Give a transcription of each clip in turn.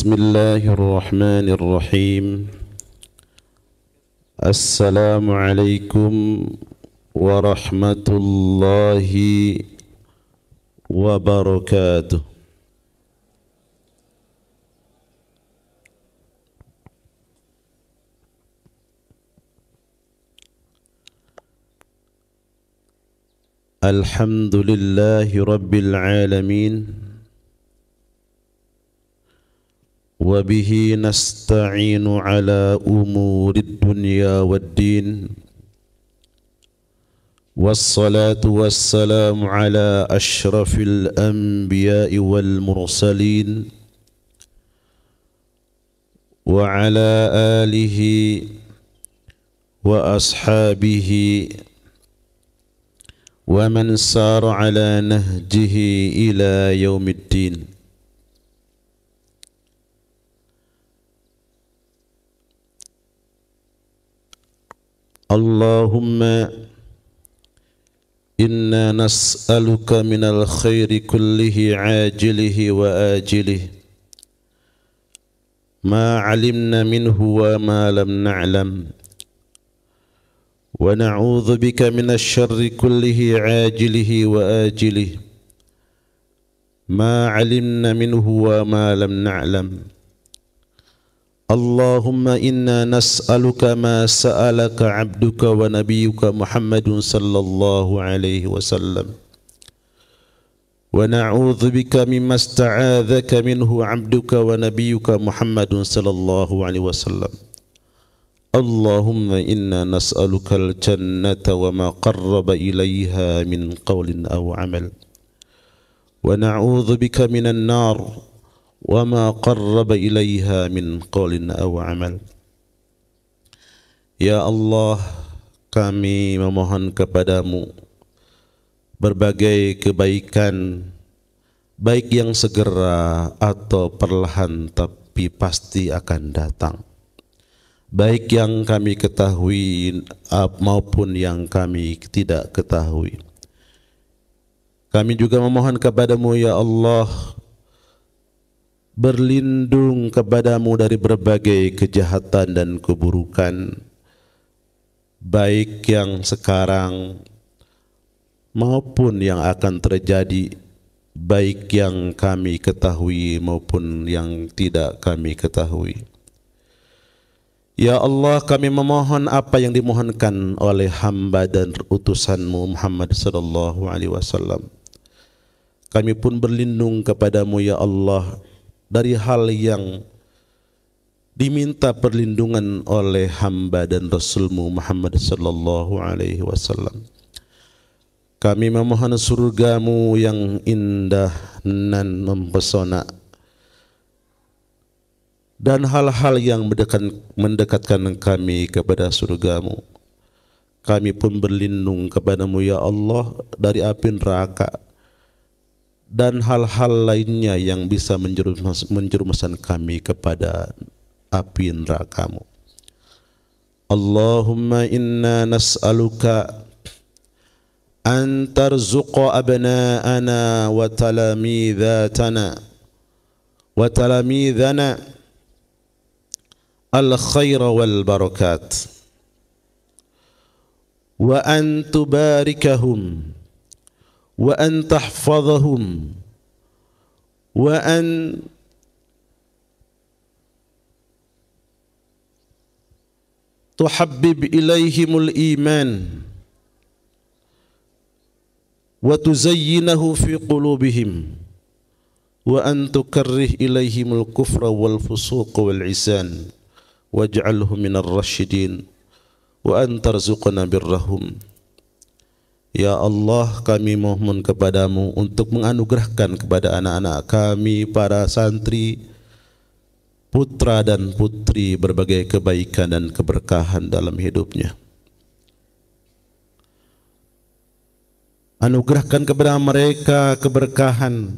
بسم الله الرحمن الرحيم. السلام عليكم ورحمة الله وبركاته. الحمد لله رب العالمين، وبه نستعين على أمور الدنيا والدين، والصلاة والسلام على أشرف الأنبياء والمرسلين وعلى آله وأصحابه ومن سار على نهجه إلى يوم الدين. اللهم إنا نسألك من الخير كله عاجله وآجله ما علمنا منه وما لم نعلم، ونعوذ بك من الشر كله عاجله وآجله ما علمنا منه وما لم نعلم. اللهم إنا نسألك ما سألك عبدك ونبيك محمد صلى الله عليه وسلم، ونعوذ بك مما استعاذك منه عبدك ونبيك محمد صلى الله عليه وسلم. اللهم إنا نسألك الجنة وما قرب إليها من قول أو عمل، ونعوذ بك من النار وما قرب إليها من قول أو عمل. Ya Allah, kami memohon kepadamu berbagai kebaikan, baik yang segera atau perlahan tapi pasti akan datang, baik yang kami ketahui maupun yang kami tidak ketahui. Kami juga memohon kepadamu ya Allah, berlindung kepadamu dari berbagai kejahatan dan keburukan, baik yang sekarang maupun yang akan terjadi, baik yang kami ketahui maupun yang tidak kami ketahui. Ya Allah, kami memohon apa yang dimohonkan oleh hamba dan utusanmu Muhammad sallallahu alaihi wasallam. Kami pun berlindung kepadamu ya Allah dari hal yang diminta perlindungan oleh hamba dan Rasulmu Muhammad sallallahu alaihi wasallam. Kami memohon surgamu yang indah dan mempesona, dan hal-hal yang mendekatkan kami kepada surgamu. Kami pun berlindung kepadamu ya Allah dari api neraka dan hal-hal lainnya yang bisa menjerumuskan kami kepada api nerakamu. Allahumma inna nas'aluka an tarzuqa abna'ana wa talamidhana al-khaira wal barakat, wa an tubarikahum wa an tahfazahum wa an tuhabbib ilaihimul iman wa tuzayyinahu fi qulubihim wa an tukarrih ilaihimul kufra wal fusuq wal isyan waj'alhum minar rasyidin wa an tarzuqna birrahum. Ya Allah, kami mohon kepadamu untuk menganugerahkan kepada anak-anak kami, para santri, putra dan putri, berbagai kebaikan dan keberkahan dalam hidupnya. Anugerahkan kepada mereka keberkahan,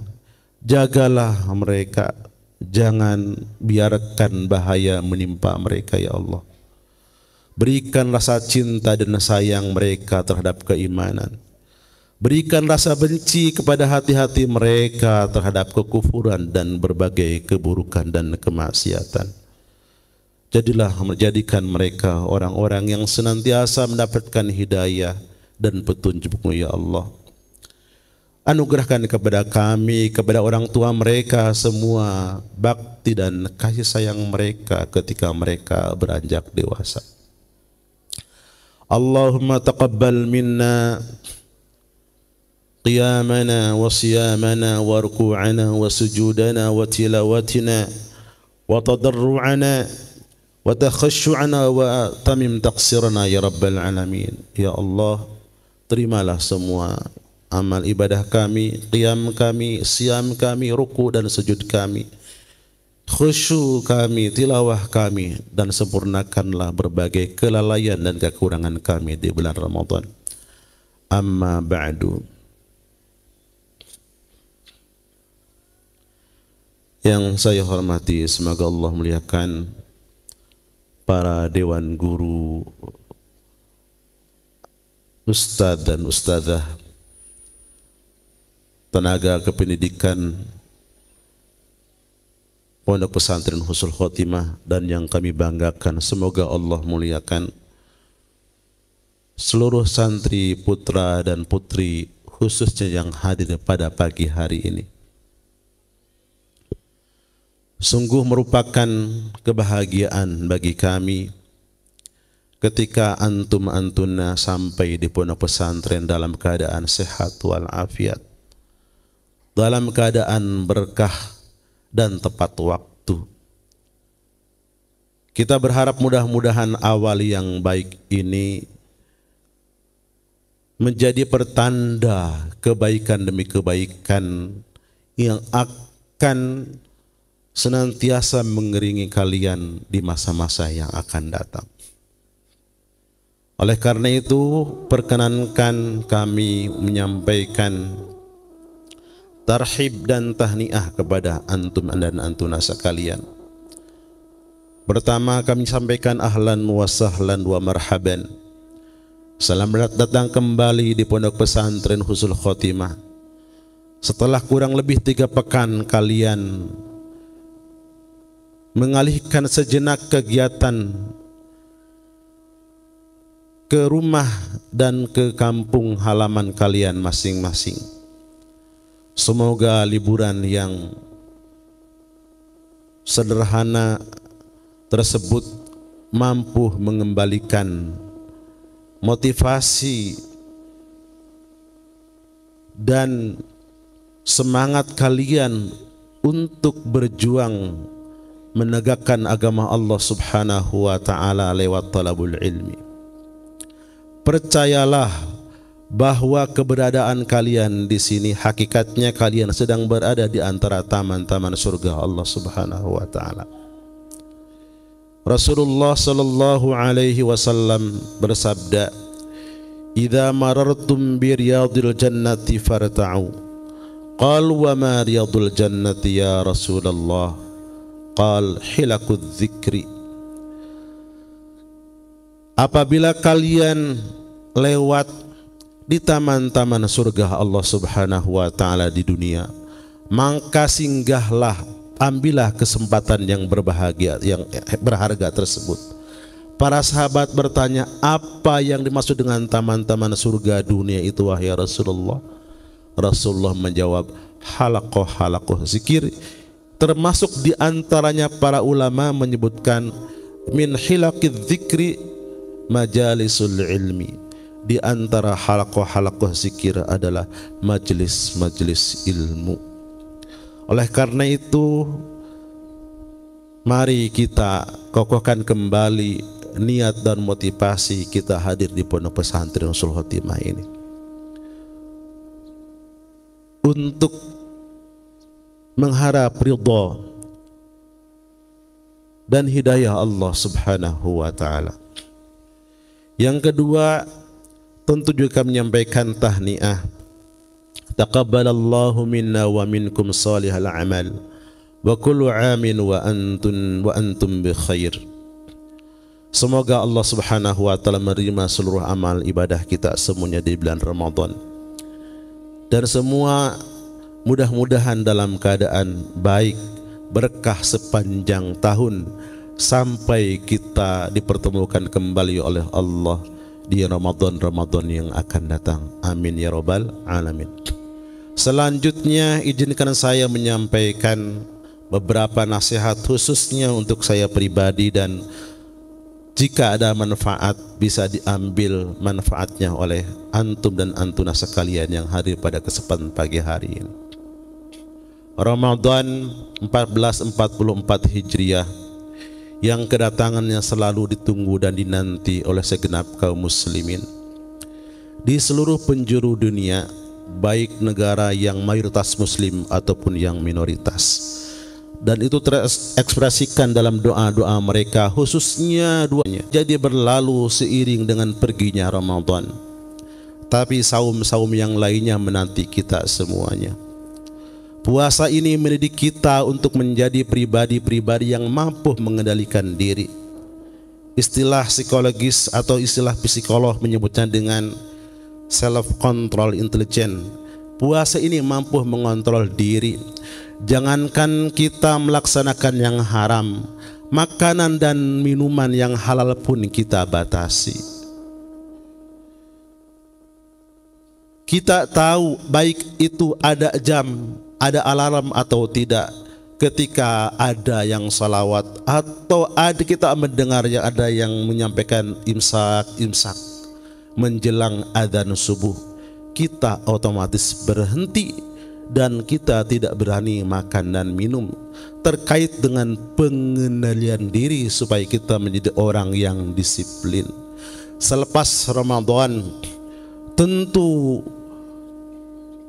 jagalah mereka, jangan biarkan bahaya menimpa mereka ya Allah. Berikan rasa cinta dan sayang mereka terhadap keimanan. Berikan rasa benci kepada hati-hati mereka terhadap kekufuran dan berbagai keburukan dan kemaksiatan. Jadilah menjadikan mereka orang-orang yang senantiasa mendapatkan hidayah dan petunjuk-Mu ya Allah. Anugerahkan kepada kami, kepada orang tua mereka semua bakti dan kasih sayang mereka ketika mereka beranjak dewasa. Allahumma taqabbal minna qiyamana wa siyamana wa ruku'ana wa sujudana wa tilawatina wa tadarru'ana wa takhashu'ana wa tamim taqsirana ya rabbal alamin. Ya Allah, terimalah semua amal ibadah kami, qiyam kami, siam kami, ruku dan sujud kami, khusyuk kami, tilawah kami, dan sempurnakanlah berbagai kelalaian dan kekurangan kami di bulan Ramadan. Amma ba'du. Yang saya hormati, semoga Allah muliakan para dewan guru, ustadz dan ustadzah, tenaga kependidikan Pondok Pesantren Husnul Khotimah, dan yang kami banggakan, semoga Allah muliakan seluruh santri putra dan putri khususnya yang hadir pada pagi hari ini. Sungguh merupakan kebahagiaan bagi kami ketika antum-antuna sampai di pondok pesantren dalam keadaan sehat walafiat, dalam keadaan berkah dan tepat waktu. Kita berharap mudah-mudahan awal yang baik ini menjadi pertanda kebaikan demi kebaikan yang akan senantiasa mengiringi kalian di masa-masa yang akan datang. Oleh karena itu, perkenankan kami menyampaikan tarhib dan tahniah kepada antum dan antuna sekalian. Pertama, kami sampaikan ahlan wa sahlan wa marhaban. Selamat datang kembali di Pondok Pesantren Husnul Khotimah. Setelah kurang lebih 3 pekan kalian mengalihkan sejenak kegiatan ke rumah dan ke kampung halaman kalian masing-masing. Semoga liburan yang sederhana tersebut mampu mengembalikan motivasi dan semangat kalian untuk berjuang menegakkan agama Allah Subhanahu wa taala lewat talabul ilmi. Percayalah bahwa keberadaan kalian di sini hakikatnya kalian sedang berada di antara taman-taman surga Allah Subhanahu wa taala. Rasulullah sallallahu alaihi wasallam bersabda, "Idza marartum bi riyadil jannati farta'u." Qalu wa ma riyadul jannati ya Rasulullah? Qal hilakudz dzikri. Apabila kalian lewat di taman-taman surga Allah Subhanahu wa taala di dunia, maka singgahlah, ambillah kesempatan yang berbahagia, yang berharga tersebut. Para sahabat bertanya, apa yang dimaksud dengan taman-taman surga dunia itu wahai Rasulullah? Rasulullah menjawab, halaqah zikir. Termasuk di antaranya para ulama menyebutkan min hilaqidz zikri majalisul ilmi. Di antara halaqah zikir adalah majelis-majelis ilmu. Oleh karena itu, mari kita kokohkan kembali niat dan motivasi kita hadir di Pondok Pesantren Husnul Khotimah ini untuk mengharap ridha dan hidayah Allah Subhanahu wa taala. Yang kedua, tentu juga menyampaikan tahniah. Taqabbalallahu minna wa minkum salihal amal wa kullu amin wa antum bi khair. Semoga Allah Subhanahu wa taala menerima seluruh amal ibadah kita semuanya di bulan Ramadan. dan semua mudah-mudahan dalam keadaan baik, berkah sepanjang tahun sampai kita dipertemukan kembali oleh Allah di Ramadan yang akan datang. Amin ya rabbal alamin. Selanjutnya izinkan saya menyampaikan beberapa nasihat khususnya untuk saya pribadi, dan jika ada manfaat bisa diambil manfaatnya oleh antum dan antuna sekalian yang hadir pada kesempatan pagi hari ini. Ramadan 1444 Hijriah yang kedatangannya selalu ditunggu dan dinanti oleh segenap kaum muslimin di seluruh penjuru dunia, baik negara yang mayoritas muslim ataupun yang minoritas. Dan itu terekspresikan dalam doa-doa mereka, khususnya duanya. Jadi berlalu seiring dengan perginya Ramadan, tapi saum-saum yang lainnya menanti kita semuanya. Puasa ini mendidik kita untuk menjadi pribadi-pribadi yang mampu mengendalikan diri. Istilah psikologis atau istilah psikolog menyebutnya dengan self-control intelligence. Puasa ini mampu mengontrol diri. Jangankan kita melaksanakan yang haram, makanan dan minuman yang halal pun kita batasi. Kita tahu baik itu ada jam, ada alarm atau tidak. Ketika ada yang salawat atau ada kita mendengar yang ada yang menyampaikan imsak menjelang adzan subuh, kita otomatis berhenti dan kita tidak berani makan dan minum, terkait dengan pengendalian diri supaya kita menjadi orang yang disiplin. Selepas Ramadan tentu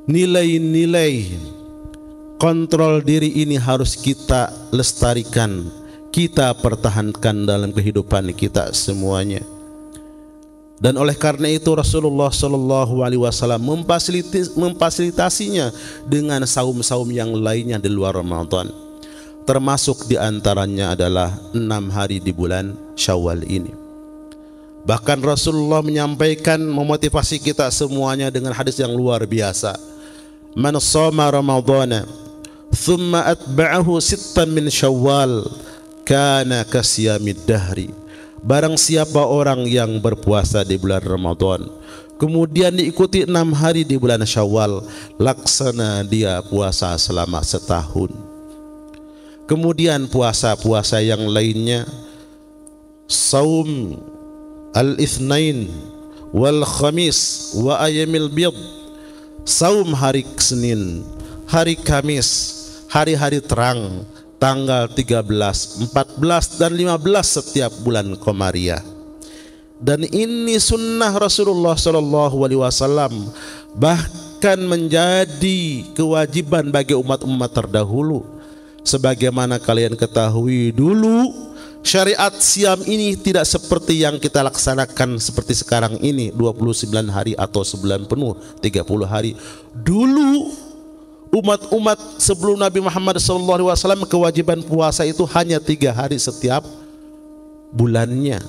nilai-nilai kontrol diri ini harus kita lestarikan, kita pertahankan dalam kehidupan kita semuanya. Dan oleh karena itu Rasulullah Shallallahu Alaihi Wasallam memfasilitasinya dengan saum-saum yang lainnya di luar Ramadan, termasuk diantaranya adalah 6 hari di bulan Syawal ini. Bahkan Rasulullah menyampaikan, memotivasi kita semuanya dengan hadis yang luar biasa. Man shoma Ramadhana thumma atba'ahu sittan min Syawal kana kasiyamid dahri. Barang siapa orang yang berpuasa di bulan Ramadan kemudian diikuti 6 hari di bulan Syawal, laksana dia puasa selama setahun. Kemudian puasa-puasa yang lainnya, saum al-itsnain wal khamis wa ayyamil bid, saum hari Senin, hari Kamis, hari-hari terang, tanggal 13, 14 dan 15 setiap bulan Komariah. Dan ini sunnah Rasulullah Shallallahu Alaihi Wasallam, bahkan menjadi kewajiban bagi umat-umat terdahulu. Sebagaimana kalian ketahui dulu, syariat siam ini tidak seperti yang kita laksanakan seperti sekarang ini 29 hari atau sebulan penuh 30 hari. Dulu umat-umat sebelum Nabi Muhammad SAW kewajiban puasa itu hanya 3 hari setiap bulannya,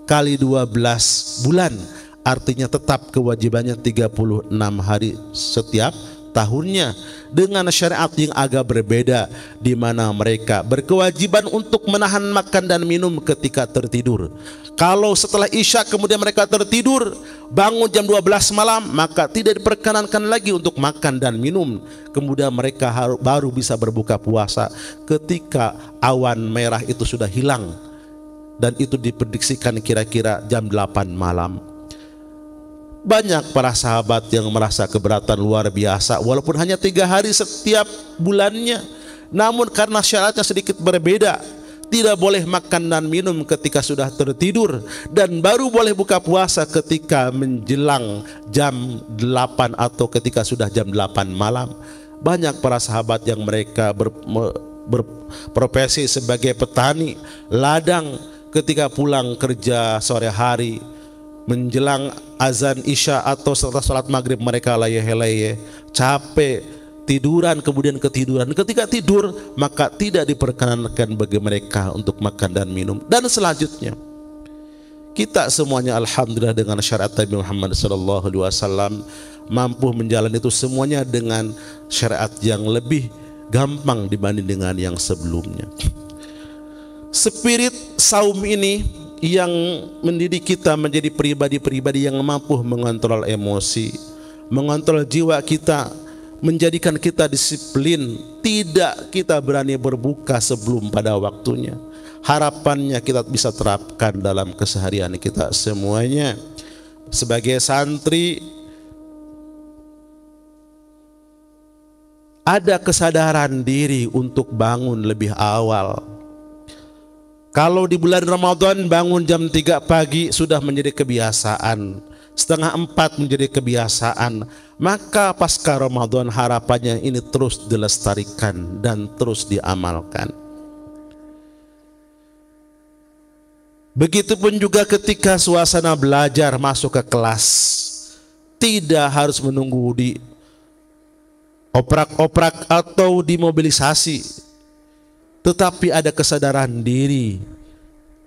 kali 12 bulan, artinya tetap kewajibannya 36 hari setiap tahunnya. Dengan syariat yang agak berbeda, di mana mereka berkewajiban untuk menahan makan dan minum ketika tertidur. Kalau setelah Isya kemudian mereka tertidur, bangun jam 12 malam, maka tidak diperkenankan lagi untuk makan dan minum. Kemudian mereka baru bisa berbuka puasa ketika awan merah itu sudah hilang, dan itu diprediksikan kira-kira jam 8 malam. Banyak para sahabat yang merasa keberatan luar biasa, walaupun hanya 3 hari setiap bulannya. Namun karena syaratnya sedikit berbeda, tidak boleh makan dan minum ketika sudah tertidur, dan baru boleh buka puasa ketika menjelang jam 8 atau ketika sudah jam 8 malam. Banyak para sahabat yang mereka berprofesi sebagai petani ladang, ketika pulang kerja sore hari menjelang azan Isya atau setelah sholat maghrib mereka layeh-layeh, capek, tiduran, kemudian ketiduran. Ketika tidur maka tidak diperkenankan bagi mereka untuk makan dan minum. Dan selanjutnya Kita semuanya alhamdulillah dengan syariat Nabi Muhammad SAW mampu menjalani itu semuanya dengan syariat yang lebih gampang dibanding dengan yang sebelumnya. Spirit saum ini yang mendidik kita menjadi pribadi-pribadi yang mampu mengontrol emosi, mengontrol jiwa kita, menjadikan kita disiplin, tidak kita berani berbuka sebelum pada waktunya. Harapannya kita bisa terapkan dalam keseharian kita semuanya. Sebagai santri, ada kesadaran diri untuk bangun lebih awal. Kalau di bulan Ramadan bangun jam 3 pagi sudah menjadi kebiasaan, setengah 4 menjadi kebiasaan, maka pasca Ramadan harapannya ini terus dilestarikan dan terus diamalkan. Begitupun juga ketika suasana belajar masuk ke kelas, tidak harus menunggu di oprak-oprak atau dimobilisasi, tetapi ada kesadaran diri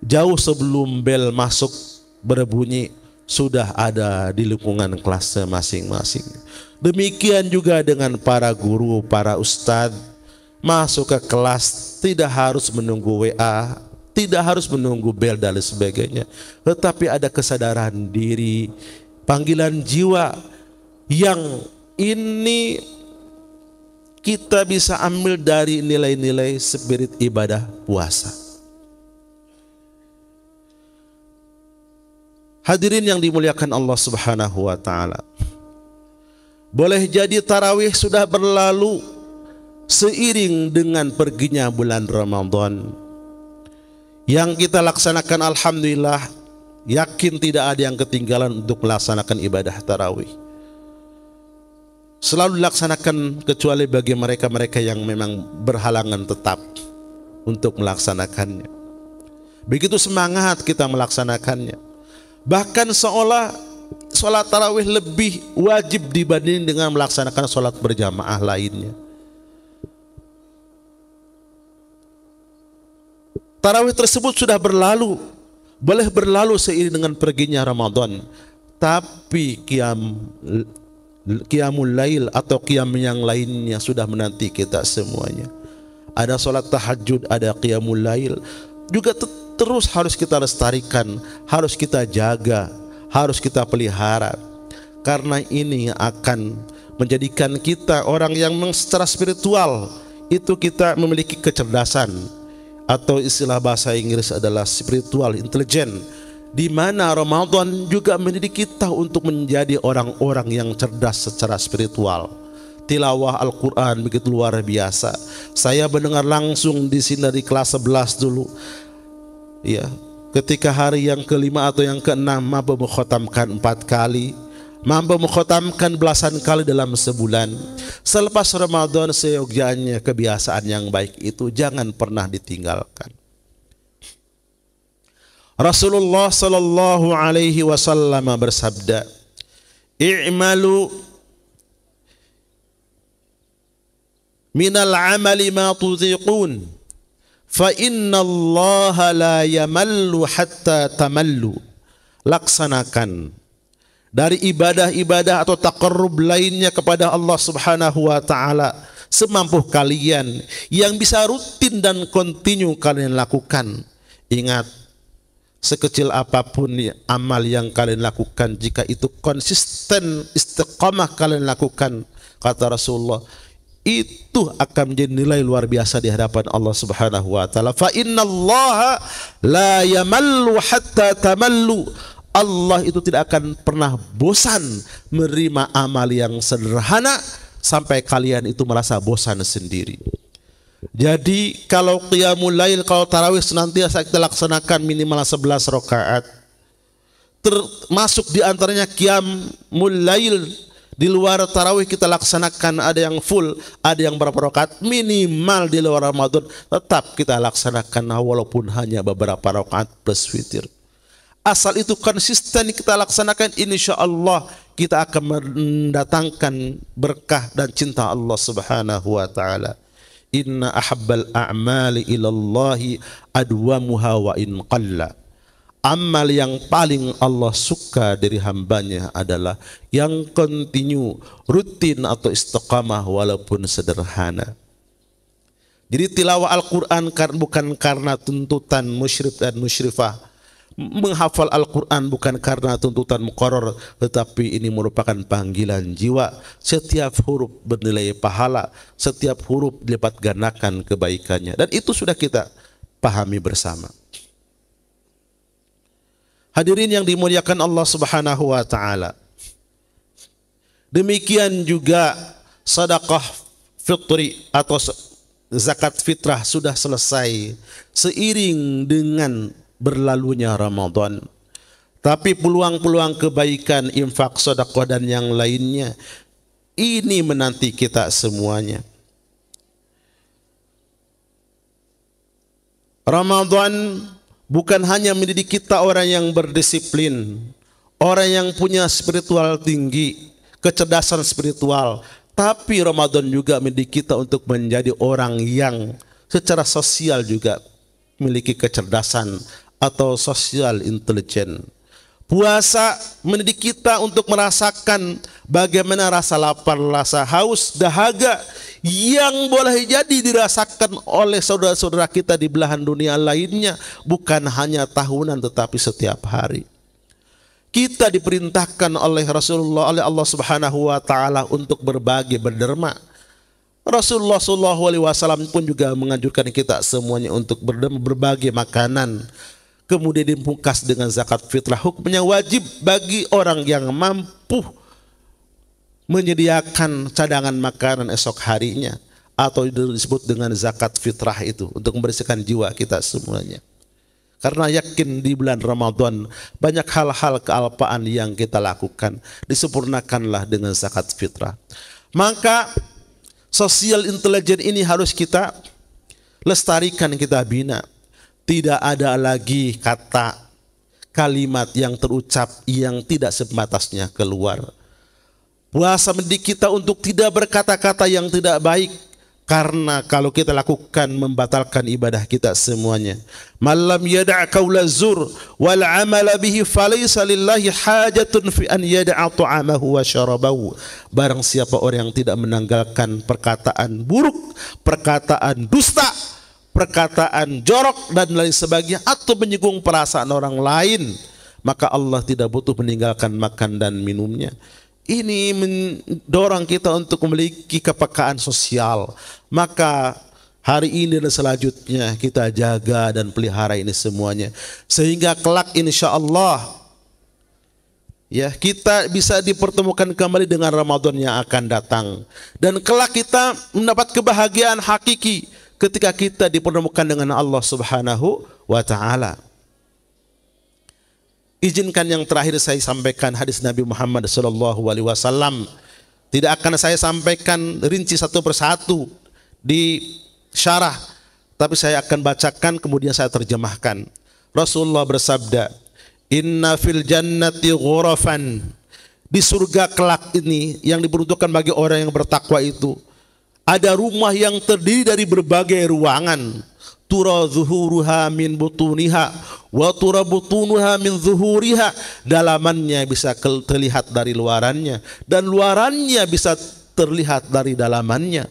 jauh sebelum bel masuk berbunyi sudah ada di lingkungan kelas masing-masing. Demikian juga dengan para guru, para ustadz masuk ke kelas tidak harus menunggu WA, tidak harus menunggu bel dan sebagainya, tetapi ada kesadaran diri, panggilan jiwa yang ini kita bisa ambil dari nilai-nilai spirit ibadah puasa. Hadirin yang dimuliakan Allah Subhanahu wa taala, boleh jadi tarawih sudah berlalu seiring dengan perginya bulan Ramadan. Yang kita laksanakan alhamdulillah, yakin tidak ada yang ketinggalan untuk melaksanakan ibadah tarawih. Selalu dilaksanakan kecuali bagi mereka-mereka yang memang berhalangan tetap untuk melaksanakannya. Begitu semangat kita melaksanakannya. Bahkan seolah sholat tarawih lebih wajib dibanding dengan melaksanakan sholat berjamaah lainnya. Tarawih tersebut sudah berlalu, boleh berlalu seiring dengan perginya Ramadan. Tapi qiyamul lail atau qiyam yang lainnya sudah menanti kita semuanya. Ada sholat tahajud, ada qiyamul lail, juga terus harus kita lestarikan, harus kita jaga, harus kita pelihara. Karena ini akan menjadikan kita orang yang secara spiritual itu kita memiliki kecerdasan, atau istilah bahasa Inggris adalah spiritual intelligence, di mana Ramadan juga mendidik kita untuk menjadi orang-orang yang cerdas secara spiritual. Tilawah Al-Quran begitu luar biasa. Saya mendengar langsung di sini dari kelas 11 dulu, ya, ketika hari yang kelima atau yang keenam mampu mengkhatamkan 4 kali, mampu mengkhatamkan belasan kali dalam sebulan. Selepas Ramadan seyogyanya kebiasaan yang baik itu jangan pernah ditinggalkan. Rasulullah sallallahu alaihi wasallam bersabda, "I'malu minal amali ma tuziqun, fa inna Allah la yamallu hatta tamallu." Laksanakan dari ibadah-ibadah atau taqarrub lainnya kepada Allah Subhanahu wa taala semampu kalian, yang bisa rutin dan kontinu kalian lakukan. Ingat, sekecil apapun amal yang kalian lakukan, jika itu konsisten istiqamah kalian lakukan, kata Rasulullah, itu akan menjadi nilai luar biasa di hadapan Allah Subhanahu wa taala. Fa innallaha la yamallu hatta tamallu. Allah itu tidak akan pernah bosan menerima amal yang sederhana sampai kalian itu merasa bosan sendiri. Jadi kalau qiyamul lail, kalau tarawih senantiasa kita laksanakan minimal 11 rakaat. Termasuk di antaranya qiyamul lail, di luar tarawih kita laksanakan ada yang full, ada yang berapa rakaat, minimal di luar Ramadan tetap kita laksanakan walaupun hanya beberapa rakaat plus witir. Asal itu konsisten kita laksanakan, insya Allah kita akan mendatangkan berkah dan cinta Allah Subhanahu wa taala. Inna ahabbal a'mali ilallahi adwamuha wa in qalla. Amal yang paling Allah suka dari hambanya adalah yang kontinu, rutin atau istiqamah walaupun sederhana. Jadi tilawah Al-Quran bukan karena tuntutan musyrik dan musyrifah. Menghafal Al-Quran bukan karena tuntutan muqarrar, tetapi ini merupakan panggilan jiwa. Setiap huruf bernilai pahala, setiap huruf dilipat gandakan kebaikannya. Dan itu sudah kita pahami bersama. Hadirin yang dimuliakan Allah Subhanahu wa taala. Demikian juga sedekah fitri atau zakat fitrah sudah selesai seiring dengan berlalunya Ramadan. Tapi peluang-peluang kebaikan, infak, sedekah dan yang lainnya ini menanti kita semuanya. Ramadan bukan hanya mendidik kita orang yang berdisiplin, orang yang punya spiritual tinggi, kecerdasan spiritual, tapi Ramadan juga mendidik kita untuk menjadi orang yang secara sosial juga memiliki kecerdasan atau sosial intelijen. Puasa mendidik kita untuk merasakan bagaimana rasa lapar, rasa haus, dahaga yang boleh jadi dirasakan oleh saudara-saudara kita di belahan dunia lainnya, bukan hanya tahunan tetapi setiap hari. Kita diperintahkan oleh Rasulullah, oleh Allah Subhanahu wa taala untuk berbagi, berderma. Rasulullah SAW pun juga menganjurkan kita semuanya untuk berbagi makanan. Kemudian dipungkas dengan zakat fitrah, hukumnya wajib bagi orang yang mampu menyediakan cadangan makanan esok harinya, atau disebut dengan zakat fitrah itu untuk membersihkan jiwa kita semuanya. Karena yakin di bulan Ramadan banyak hal-hal kealpaan yang kita lakukan, disempurnakanlah dengan zakat fitrah. Maka sosial intelijen ini harus kita lestarikan, kita bina. Tidak ada lagi kata kalimat yang terucap yang tidak sebatasnya keluar. Puasa mendidik kita untuk tidak berkata-kata yang tidak baik, karena kalau kita lakukan membatalkan ibadah kita semuanya. Malam yada' qaula zur wal amala bihi falaysa lillahi hajatun fi an yada'a ta'amahu wa syarabahu. Barang siapa orang yang tidak menanggalkan perkataan buruk, perkataan dusta, perkataan jorok dan lain sebagainya, atau menyinggung perasaan orang lain, maka Allah tidak butuh meninggalkan makan dan minumnya. Ini mendorong kita untuk memiliki kepekaan sosial. Maka hari ini dan selanjutnya kita jaga dan pelihara ini semuanya, sehingga kelak insya Allah ya kita bisa dipertemukan kembali dengan Ramadan yang akan datang, dan kelak kita mendapat kebahagiaan hakiki ketika kita dipertemukan dengan Allah Subhanahu wa taala. Izinkan yang terakhir saya sampaikan hadis Nabi Muhammad SAW. Tidak akan saya sampaikan rinci satu persatu di syarah, tapi saya akan bacakan kemudian saya terjemahkan. Rasulullah bersabda, "Inna fil jannati ghurafan." Di surga kelak ini yang diperuntukkan bagi orang yang bertakwa itu, ada rumah yang terdiri dari berbagai ruangan. Tura zuhuruha min butuniha wa tura butunuha min zuhuriha. Dalamannya bisa terlihat dari luarannya, dan luarannya bisa terlihat dari dalamannya.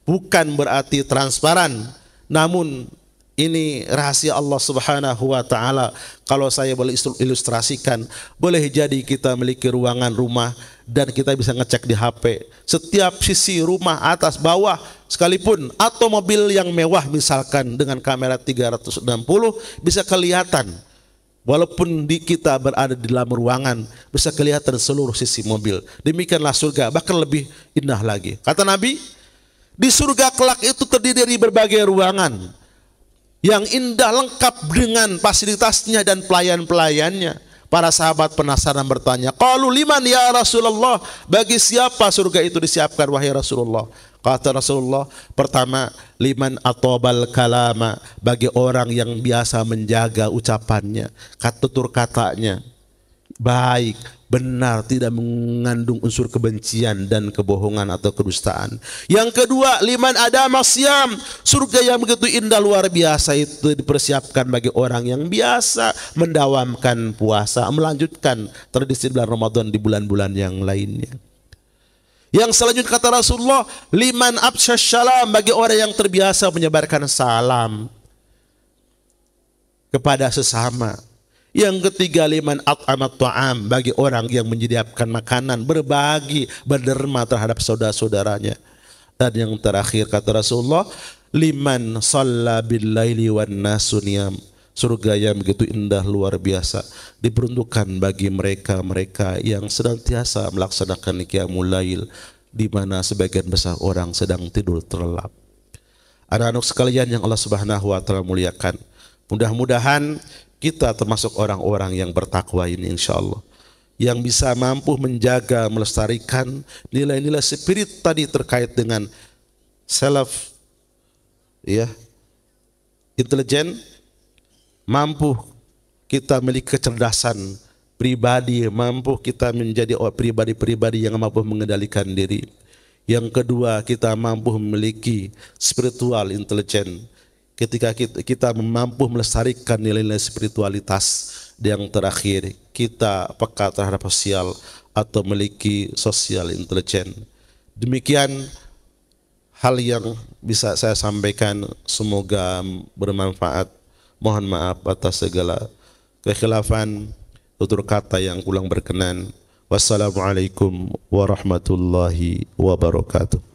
Bukan berarti transparan, namun ini rahasia Allah Subhanahu wa taala. Kalau saya boleh ilustrasikan, boleh jadi kita memiliki ruangan rumah dan kita bisa ngecek di HP setiap sisi rumah, atas bawah sekalipun, atau mobil yang mewah misalkan dengan kamera 360 bisa kelihatan. Walaupun kita berada di dalam ruangan, bisa kelihatan seluruh sisi mobil. Demikianlah surga, bahkan lebih indah lagi. Kata Nabi, di surga kelak itu terdiri dari berbagai ruangan yang indah, lengkap dengan fasilitasnya dan pelayan-pelayannya. Para sahabat penasaran bertanya, qalu liman ya Rasulullah, bagi siapa surga itu disiapkan wahai Rasulullah? Kata Rasulullah, pertama, liman atobal kalama, bagi orang yang biasa menjaga ucapannya, tutur katanya baik. benar, tidak mengandung unsur kebencian dan kebohongan atau kedustaan. Yang kedua, liman ada masyam, surga yang begitu indah luar biasa itu dipersiapkan bagi orang yang biasa mendawamkan puasa, melanjutkan tradisi bulan Ramadan di bulan-bulan yang lainnya. Yang selanjutnya kata Rasulullah, liman absyas salam, bagi orang yang terbiasa menyebarkan salam kepada sesama. Yang ketiga, liman at'amat ta'am, bagi orang yang menyediakan makanan, berbagi, berderma terhadap saudara-saudaranya. Dan yang terakhir kata Rasulullah, liman shalla bil laili wan nasu niyam, surga yang begitu indah luar biasa diperuntukkan bagi mereka-mereka yang senantiasa melaksanakan qiyamul lail, di mana sebagian besar orang sedang tidur terlelap. Anak-anak sekalian yang Allah Subhanahu wa taala muliakan, mudah-mudahan kita termasuk orang-orang yang bertakwa ini, insyaallah, yang bisa mampu menjaga, melestarikan nilai-nilai spirit tadi terkait dengan self, ya, intelijen, mampu kita memiliki kecerdasan pribadi, mampu kita menjadi pribadi-pribadi yang mampu mengendalikan diri. Yang kedua, kita mampu memiliki spiritual intelijen, ketika kita mampu melestarikan nilai-nilai spiritualitas. Yang terakhir, kita peka terhadap sosial atau memiliki sosial intelijen. Demikian hal yang bisa saya sampaikan, semoga bermanfaat. Mohon maaf atas segala kekhilafan, tutur kata yang kurang berkenan. Wassalamualaikum warahmatullahi wabarakatuh.